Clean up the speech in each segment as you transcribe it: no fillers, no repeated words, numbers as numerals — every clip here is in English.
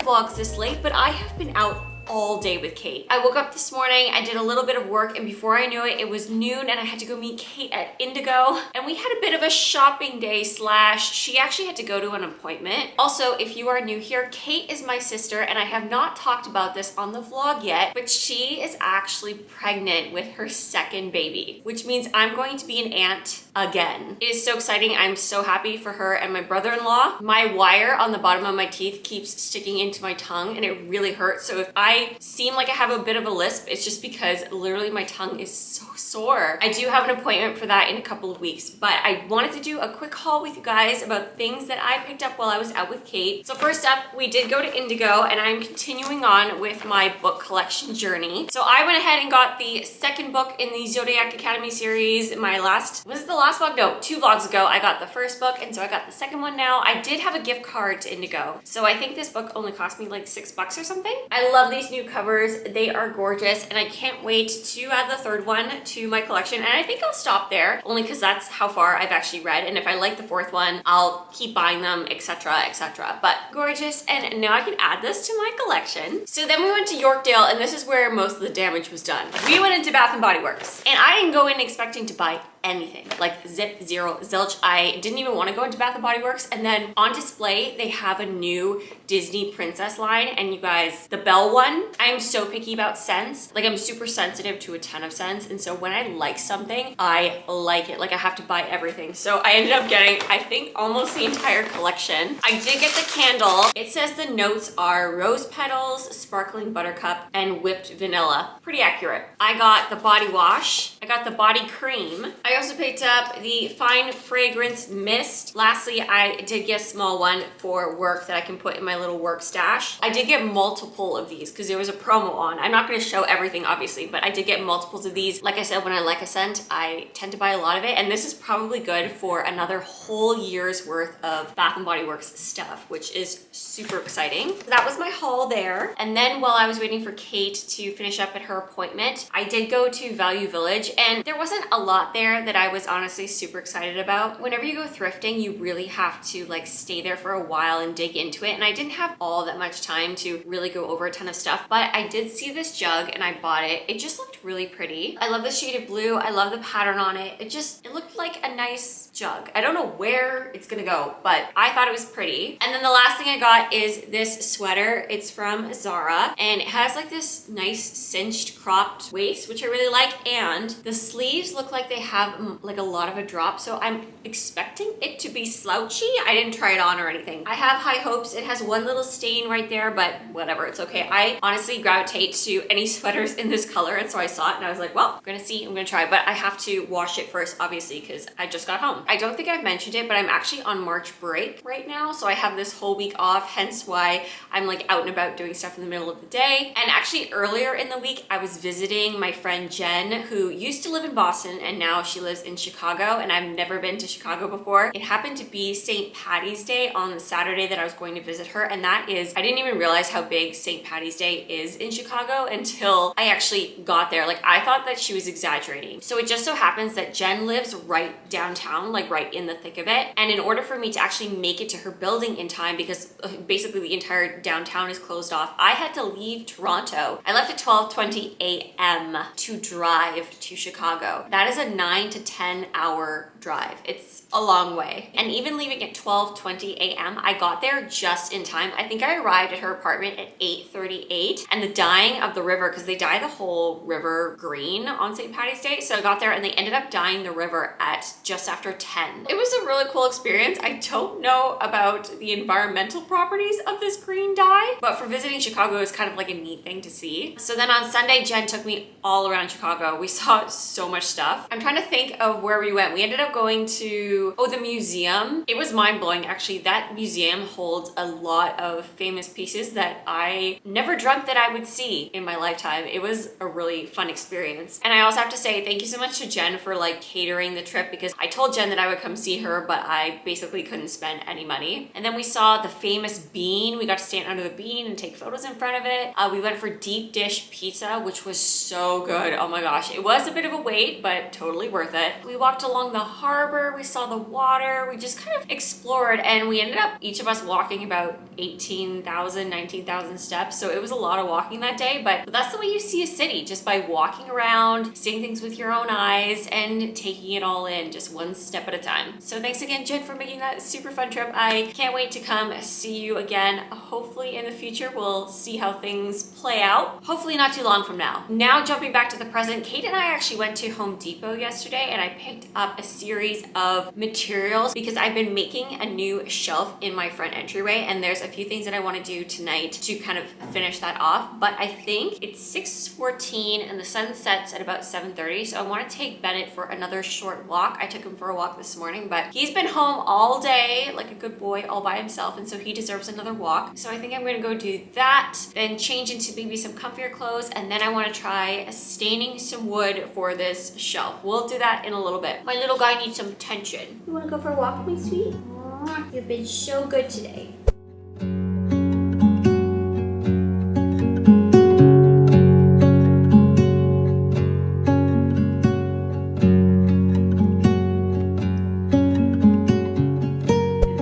vlogs this late, but I have been out all day with Kate. I woke up this morning, I did a little bit of work, and before I knew it, it was noon and I had to go meet Kate at Indigo. And we had a bit of a shopping day slash she actually had to go to an appointment. Also, if you are new here, Kate is my sister and I have not talked about this on the vlog yet, but she is actually pregnant with her second baby, which means I'm going to be an aunt again. It is so exciting. I'm so happy for her and my brother-in-law. My wire on the bottom of my teeth keeps sticking into my tongue and it really hurts. So if I seem like I have a bit of a lisp, it's just because literally my tongue is so sore. I do have an appointment for that in a couple of weeks, but I wanted to do a quick haul with you guys about things that I picked up while I was out with Kate. So first up, we did go to Indigo and I'm continuing on with my book collection journey. So I went ahead and got the second book in the Zodiac Academy series. Was it the last vlog? No, 2 vlogs ago I got the first book, and so I got the second one now. I did have a gift card to Indigo, so I think this book only cost me like $6 or something. I love these new covers. They are gorgeous and I can't wait to add the third one to my collection, and I think I'll stop there only because that's how far I've actually read, and if I like the 4th one I'll keep buying them, etc, etc. But gorgeous, and now I can add this to my collection. So then we went to Yorkdale, and this is where most of the damage was done. We went into Bath & Body Works and I didn't go in expecting to buy anything, like zip, zero, zilch. I didn't even want to go into Bath & Body Works, and then on display they have a new Disney princess line, and you guys, the Belle one, I'm so picky about scents. Like, I'm super sensitive to a ton of scents, and so when I like something, I like it. Like, I have to buy everything. So I ended up getting, I think, almost the entire collection. I did get the candle. It says the notes are rose petals, sparkling buttercup, and whipped vanilla. Pretty accurate. I got the body wash. I got the body cream. I also picked up the Fine Fragrance Mist. Lastly, I did get a small one for work that I can put in my little work stash. I did get multiple of these because there was a promo on. I'm not going to show everything, obviously, but I did get multiples of these. Like I said, when I like a scent, I tend to buy a lot of it, and this is probably good for another whole year's worth of Bath & Body Works stuff, which is super exciting. So that was my haul there. And then while I was waiting for Kate to finish up at her appointment, I did go to Value Village, and there wasn't a lot there that I was honestly super excited about. Whenever you go thrifting, you really have to like stay there for a while and dig into it, and I didn't have all that much time to really go over a ton of stuff, but I did see this jug and I bought it. It just looked really pretty. I love the shade of blue. I love the pattern on it. It looked like a nice jug. I don't know where it's gonna go, but I thought it was pretty. And then the last thing I got is this sweater. It's from Zara, and it has like this nice cinched cropped waist, which I really like, and the sleeves look like they have like a lot of a drop, so I'm expecting it to be slouchy. I didn't try it on or anything. I have high hopes. It has one little stain right there, but whatever, it's okay. I honestly gravitate to any sweaters in this color, and so I saw it and I was like, well, I'm gonna see, I'm gonna try, but I have to wash it first, obviously, because I just got home. I don't think I've mentioned it, but I'm actually on March break right now, so I have this whole week off, hence why I'm like out and about doing stuff in the middle of the day. And actually earlier in the week, I was visiting my friend Jen, who used to live in Boston and now she lives in Chicago, and I've never been to Chicago before. It happened to be St. Patty's Day on the Saturday that I was going to visit her, and that is, I didn't even realize how big St. Patty's Day is in Chicago until I actually got there. Like, I thought that she was exaggerating. So it just so happens that Jen lives right downtown, like right in the thick of it, and in order for me to actually make it to her building in time, because basically the entire downtown is closed off, I had to leave Toronto. I left at 12:20 a.m. to drive to Chicago. That is a 9 to 10 hour drive. It's a long way. And even leaving at 12:20 a.m., I got there just in time. I think I arrived at her apartment at 8:38, and the dyeing of the river, because they dye the whole river green on St. Patty's Day, so I got there and they ended up dyeing the river at just after 10. It was a really cool experience. I don't know about the environmental properties of this green dye, but for visiting Chicago, it's kind of like a neat thing to see. So then on Sunday, Jen took me all around Chicago. We saw so much stuff. I'm trying to think of where we went. We ended up going to, the museum. It was mind-blowing, actually. That museum holds a lot of famous pieces that I never dreamt that I would see in my lifetime. It was a really fun experience. And I also have to say thank you so much to Jen for like catering the trip, because I told Jen that I would come see her, but I basically couldn't spend any money. And then we saw the famous bean. We got to stand under the bean and take photos in front of it. We went for deep dish pizza, which was so good. Oh my gosh. It was a bit of a wait, but totally worth it. We walked along the harbor, we saw the water, we just kind of explored, and we ended up each of us walking about 18,000, 19,000 steps. So it was a lot of walking that day, but that's the way you see a city, just by walking around, seeing things with your own eyes and taking it all in just one step at a time. So thanks again, Jen, for making that super fun trip. I can't wait to come see you again. Hopefully in the future, we'll see how things play out. Hopefully not too long from now. Now jumping back to the present, Kate and I actually went to Home Depot yesterday and I picked up a series of materials because I've been making a new shelf in my front entryway, and there's a few things that I want to do tonight to kind of finish that off. But I think it's 6:14 and the sun sets at about 7:30, so I want to take Bennett for another short walk. I took him for a walk this morning, but he's been home all day like a good boy all by himself, and so he deserves another walk. So I think I'm going to go do that, then change into maybe some comfier clothes, and then I want to try staining some wood for this shelf. We'll do that in a little bit. My little guy needs some attention. You want to go for a walk with me, sweet? Aww, you've been so good today.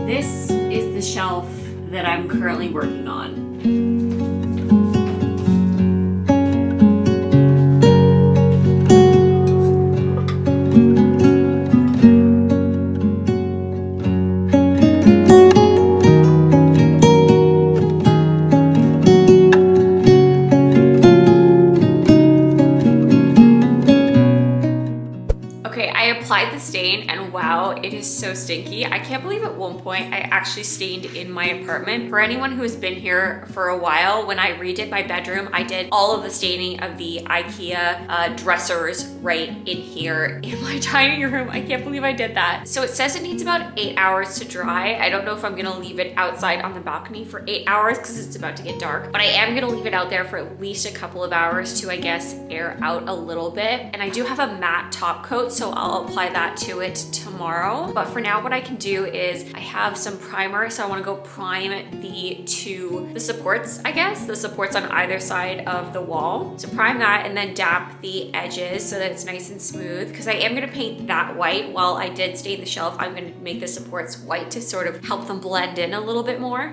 This is the shelf that I'm currently working on. Applied the stain and wow, it is so stinky. I can't believe at one point I actually stained in my apartment. For anyone who has been here for a while, when I redid my bedroom, I did all of the staining of the IKEA dressers right in here in my dining room. I can't believe I did that. So it says it needs about 8 hours to dry. I don't know if I'm gonna leave it outside on the balcony for 8 hours because it's about to get dark, but I am gonna leave it out there for at least a couple of hours to, I guess, air out a little bit. And I do have a matte top coat, so I'll apply that to it tomorrow. But for now, what I can do is I have some primer, so I want to go prime the supports, I guess, the supports on either side of the wall. So prime that and then dap the edges so that it's nice and smooth, because I am going to paint that white. While I did stain the shelf, I'm going to make the supports white to sort of help them blend in a little bit more.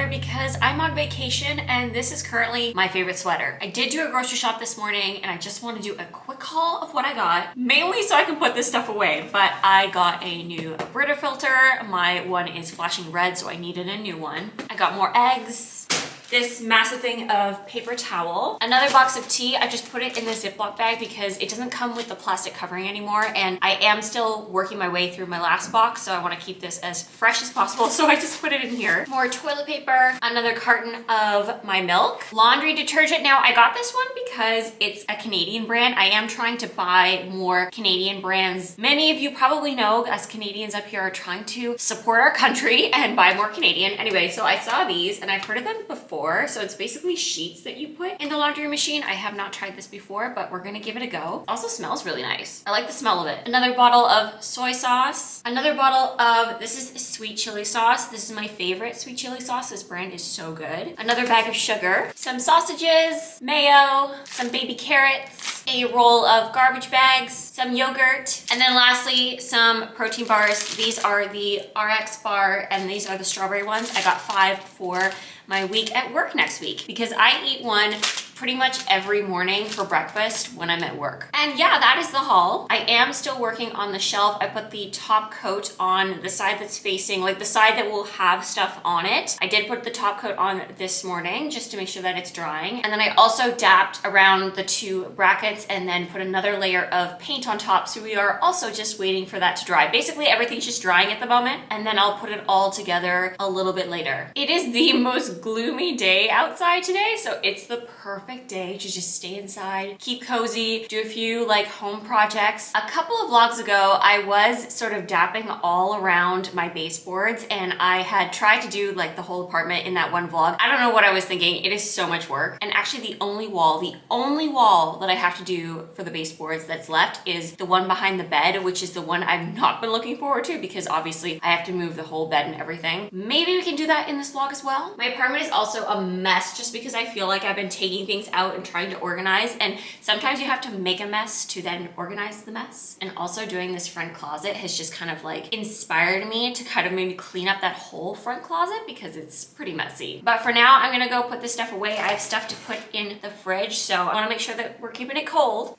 Because I'm on vacation and this is currently my favorite sweater. I did do a grocery shop this morning and I just want to do a quick haul of what I got, mainly so I can put this stuff away. But I got a new Brita filter. My one is flashing red, so I needed a new one. I got more eggs. This massive thing of paper towel, another box of tea. I just put it in the Ziploc bag because it doesn't come with the plastic covering anymore, and I am still working my way through my last box, so I want to keep this as fresh as possible, so I just put it in here. More toilet paper, another carton of my milk, laundry detergent. Now I got this one because it's a Canadian brand. I am trying to buy more Canadian brands. Many of you probably know us Canadians up here are trying to support our country and buy more Canadian. Anyway, so I saw these and I've heard of them before. So it's basically sheets that you put in the laundry machine. I have not tried this before, but we're gonna give it a go. Also smells really nice. I like the smell of it. Another bottle of soy sauce. Another bottle of, this is sweet chili sauce. This is my favorite sweet chili sauce. This brand is so good. Another bag of sugar. Some sausages, mayo, some baby carrots, a roll of garbage bags, some yogurt, and then lastly, some protein bars. These are the RX bar and these are the strawberry ones. I got 5 for my week at work next week because I eat one pretty much every morning for breakfast when I'm at work. And yeah, that is the haul. I am still working on the shelf. I put the top coat on the side that's facing, like the side that will have stuff on it. I did put the top coat on this morning just to make sure that it's drying. And then I also dapped around the two brackets and then put another layer of paint on top. So we are also just waiting for that to dry. Basically everything's just drying at the moment, and then I'll put it all together a little bit later. It is the most gloomy day outside today, so it's the perfect day to just stay inside, keep cozy, do a few like home projects. A couple of vlogs ago, I was sort of dapping all around my baseboards, and I had tried to do like the whole apartment in that one vlog. I don't know what I was thinking. It is so much work. And actually the only wall that I have to do for the baseboards that's left is the one behind the bed, which is the one I've not been looking forward to because obviously I have to move the whole bed and everything. Maybe we can do that in this vlog as well. My apartment is also a mess just because I feel like I've been taking things out and trying to organize, and sometimes you have to make a mess to then organize the mess. And also doing this front closet has just kind of like inspired me to kind of maybe clean up that whole front closet because it's pretty messy. But for now, I'm gonna go put this stuff away. I have stuff to put in the fridge, so I wanna make sure that we're keeping it cold.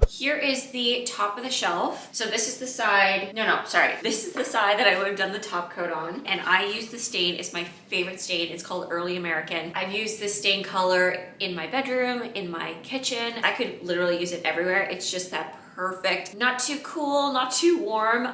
Here is the top of the shelf. So this is the side, this is the side that I would have done the top coat on. And I use the stain, it's my favorite stain. It's called Early American. I've used this stain color in my bedroom, in my kitchen. I could literally use it everywhere. It's just that perfect, not too cool, not too warm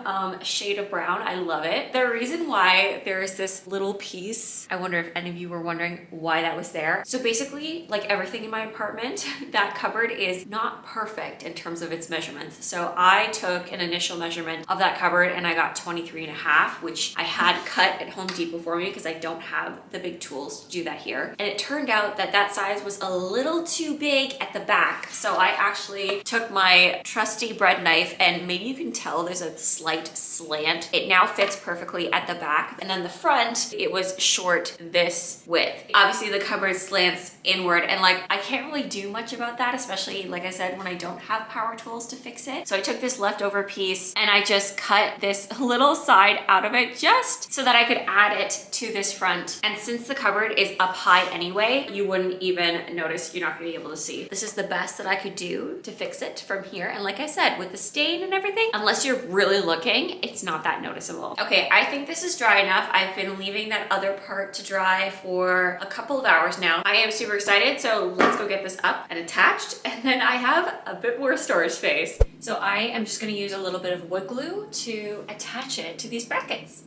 shade of brown. I love it. The reason why there is this little piece, I wonder if any of you were wondering why that was there. So basically, like everything in my apartment, that cupboard is not perfect in terms of its measurements. So I took an initial measurement of that cupboard and I got 23.5, which I had cut at Home Depot for me because I don't have the big tools to do that here. And it turned out that that size was a little too big at the back. So I actually took my trusty bread knife, and maybe you can tell there's a slight slant. It now fits perfectly at the back. And then the front, it was short this width. Obviously the cupboard slants inward, and like I can't really do much about that, especially like I said, when I don't have power tools to fix it. So I took this leftover piece and I just cut this little side out of it just so that I could add it to this front. And since the cupboard is up high anyway, you wouldn't even notice. You're not gonna be able to see. This is the best that I could do to fix it from here. And like I said, with the stain and everything, unless you're really looking, it's not that noticeable. Okay, I think this is dry enough. I've been leaving that other part to dry for a couple of hours now. I am super excited, so let's go get this up and attached, and then I have a bit more storage space. So I am just gonna use a little bit of wood glue to attach it to these brackets.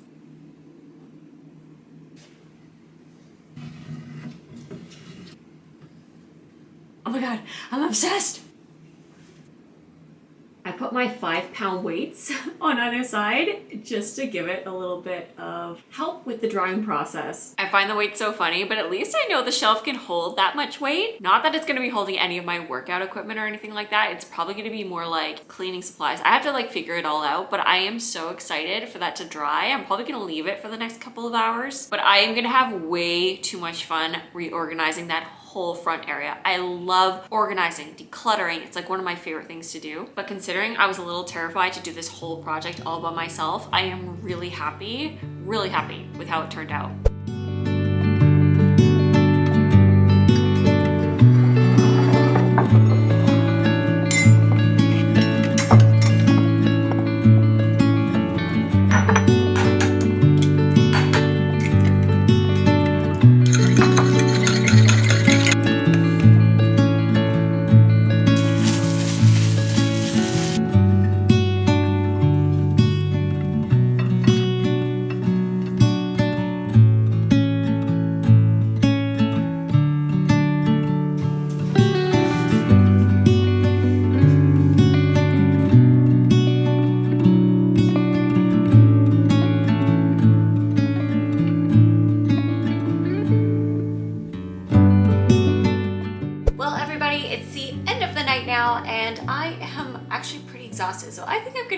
Oh my God, I'm obsessed. I put my 5-pound weights on either side just to give it a little bit of help with the drying process. I find the weight so funny, but at least I know the shelf can hold that much weight. Not that it's gonna be holding any of my workout equipment or anything like that. It's probably gonna be more like cleaning supplies. I have to like figure it all out, but I am so excited for that to dry. I'm probably gonna leave it for the next couple of hours, but I am gonna have way too much fun reorganizing that whole front area. I love organizing, decluttering. It's like one of my favorite things to do. But considering I was a little terrified to do this whole project all by myself, I am really happy with how it turned out.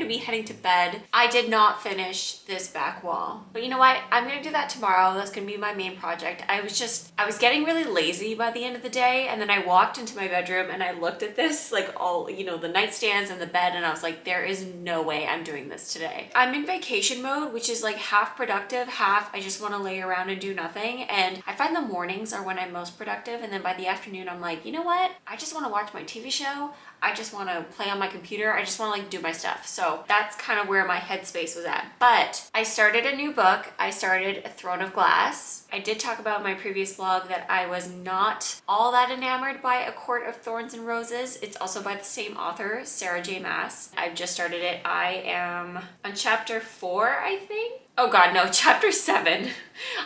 gonna be heading to bed. I did not finish this back wall, but you know what? I'm gonna do that tomorrow. That's gonna be my main project. I was getting really lazy by the end of the day, and then I walked into my bedroom and I looked at this, like all, you know, the nightstands and the bed, and I was like, there is no way I'm doing this today. I'm in vacation mode, which is like half productive, half I just wanna lay around and do nothing. And I find the mornings are when I'm most productive, and then by the afternoon, I'm like, you know what? I just wanna watch my TV show. I just want to play on my computer. I just want to like do my stuff. So that's kind of where my headspace was at. But I started a new book. I started A Throne of Glass. I did talk about in my previous vlog that I was not all that enamored by A Court of Thorns and Roses. It's also by the same author, Sarah J. Maas. I've just started it. I am on chapter 4, I think. Oh God, no, chapter 7.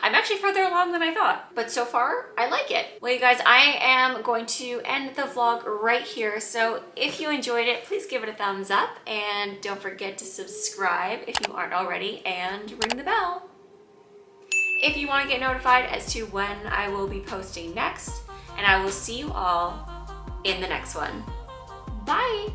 I'm actually further along than I thought, but so far I like it. Well, you guys, I am going to end the vlog right here. So if you enjoyed it, please give it a thumbs up and don't forget to subscribe if you aren't already and ring the bell if you want to get notified as to when I will be posting next. And I will see you all in the next one. Bye.